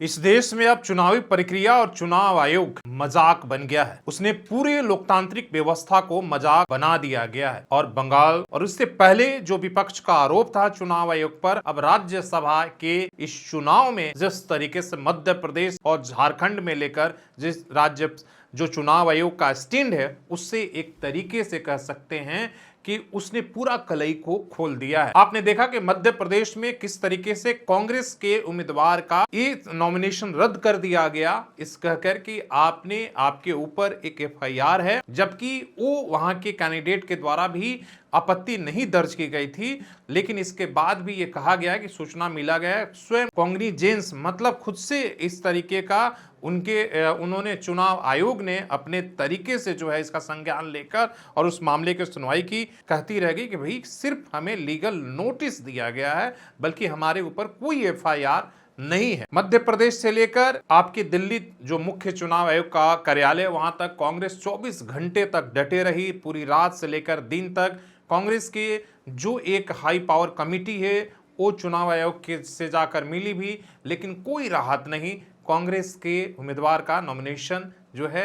इस देश में अब चुनावी प्रक्रिया और चुनाव आयोग मजाक बन गया है। उसने पूरे लोकतांत्रिक व्यवस्था को मजाक बना दिया गया है। और बंगाल और उससे पहले जो विपक्ष का आरोप था चुनाव आयोग पर, अब राज्यसभा के इस चुनाव में जिस तरीके से मध्य प्रदेश और झारखंड में लेकर जिस राज्य जो चुनाव आयोग का स्टैंड है, उससे एक तरीके से कह सकते हैं कि उसने पूरा कलई को खोल दिया है। आपने देखा कि मध्य प्रदेश में किस तरीके से कांग्रेस के उम्मीदवार का ये नॉमिनेशन रद्द कर दिया गया, इस कहकर कि आपके ऊपर एक एफआईआर है, जबकि वो वहां के कैंडिडेट के द्वारा भी आपत्ति नहीं दर्ज की गई थी। लेकिन इसके बाद भी ये कहा गया कि सूचना मिला गया है, स्वयं कॉन्ग्रेजेंस मतलब खुद से इस तरीके का उन्होंने चुनाव आयोग ने अपने तरीके से जो है इसका संज्ञान लेकर और उस मामले की सुनवाई की। कहती रह गई कि भाई सिर्फ हमें लीगल नोटिस दिया गया है, बल्कि हमारे ऊपर कोई एफआईआर नहीं है। मध्य प्रदेश से लेकर आपकी दिल्ली जो मुख्य चुनाव आयोग का कार्यालय, वहां तक कांग्रेस 24 घंटे तक डटे रही। पूरी रात से लेकर दिन तक कांग्रेस के जो एक हाई पावर कमेटी है वो चुनाव आयोग के से जाकर मिली भी, लेकिन कोई राहत नहीं। कांग्रेस के उम्मीदवार का नॉमिनेशन जो है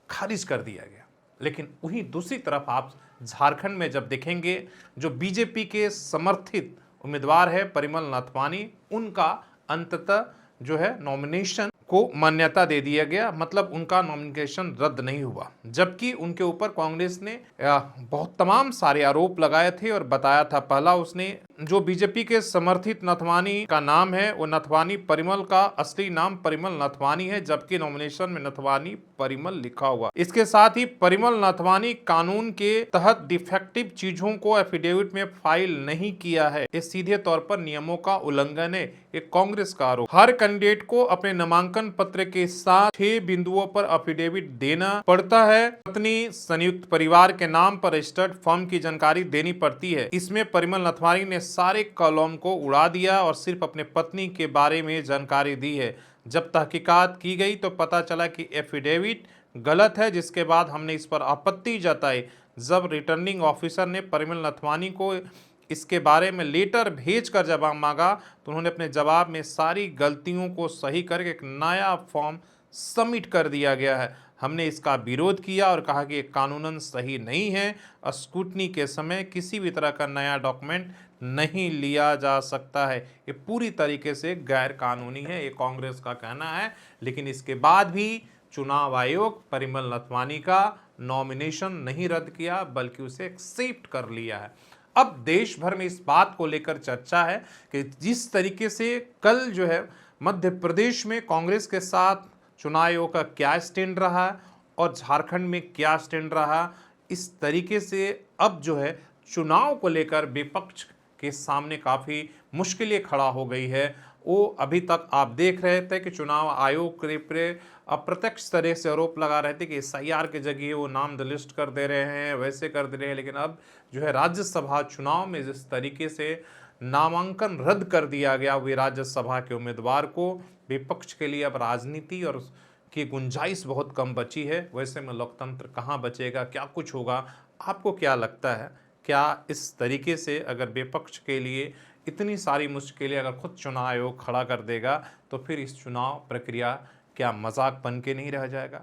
खारिज कर दिया गया। लेकिन वहीं दूसरी तरफ आप झारखंड में जब देखेंगे, जो बीजेपी के समर्थित उम्मीदवार है परिमल नथवानी, उनका अंततः जो है नॉमिनेशन को मान्यता दे दिया गया, मतलब उनका नॉमिनेशन रद्द नहीं हुआ। जबकि उनके ऊपर कांग्रेस ने बहुत तमाम सारे आरोप लगाए थे और बताया था। पहला, उसने जो बीजेपी के समर्थित नथवानी का नाम है वो नथवानी परिमल का असली नाम परिमल नथवानी है, जबकि नॉमिनेशन में नथवानी परिमल लिखा हुआ। इसके साथ ही परिमल नथवानी कानून के तहत डिफेक्टिव चीजों को एफिडेविट में फाइल नहीं किया है, ये सीधे तौर पर नियमों का उल्लंघन है, एक कांग्रेस का आरोप। हर कैंडिडेट को अपने नामांकन पत्र के साथ 6 बिंदुओं पर एफिडेविट देना पड़ता है। पत्नी संयुक्त परिवार के नाम पर रजिस्टर्ड फर्म की जानकारी देनी पड़ती है। इसमें परिमल नथवानी ने सारे कॉलम को उड़ा दिया और सिर्फ अपने पत्नी के बारे में जानकारी दी है। जब तहकीकात की गई तो पता चला कि एफिडेविट गलत है, जिसके बाद हमने इस पर आपत्ति जताई। जब रिटर्निंग ऑफिसर ने परिमल नथवानी को इसके बारे में लेटर भेजकर जवाब मांगा तो उन्होंने अपने जवाब में सारी गलतियों को सही करके एक नया फॉर्म सबमिट कर दिया गया है। हमने इसका विरोध किया और कहा कि ये कानूनन सही नहीं है। स्क्रूटनी के समय किसी भी तरह का नया डॉक्यूमेंट नहीं लिया जा सकता है, ये पूरी तरीके से गैर कानूनी है, ये कांग्रेस का कहना है। लेकिन इसके बाद भी चुनाव आयोग परिमल नथवानी का नॉमिनेशन नहीं रद्द किया, बल्कि उसे एक्सेप्ट कर लिया है। अब देश भर में इस बात को लेकर चर्चा है कि जिस तरीके से कल जो है मध्य प्रदेश में कांग्रेस के साथ चुनाव आयोग का क्या स्टैंड रहा और झारखंड में क्या स्टैंड रहा, इस तरीके से अब जो है चुनाव को लेकर विपक्ष के सामने काफ़ी मुश्किलें खड़ा हो गई है। वो अभी तक आप देख रहे थे कि चुनाव आयोग के अप्रत्यक्ष तरह से आरोप लगा रहे थे कि एसआईआर के जगह वो नाम लिस्ट कर दे रहे हैं, वैसे कर दे रहे हैं। लेकिन अब जो है राज्यसभा चुनाव में जिस तरीके से नामांकन रद्द कर दिया गया वे राज्यसभा के उम्मीदवार को, विपक्ष के लिए अब राजनीति और की गुंजाइश बहुत कम बची है। वैसे में लोकतंत्र कहाँ बचेगा, क्या कुछ होगा, आपको क्या लगता है? क्या इस तरीके से अगर विपक्ष के लिए इतनी सारी मुश्किलें अगर खुद चुनाव आयोग खड़ा कर देगा तो फिर इस चुनाव प्रक्रिया क्या मजाक बन के नहीं रह जाएगा?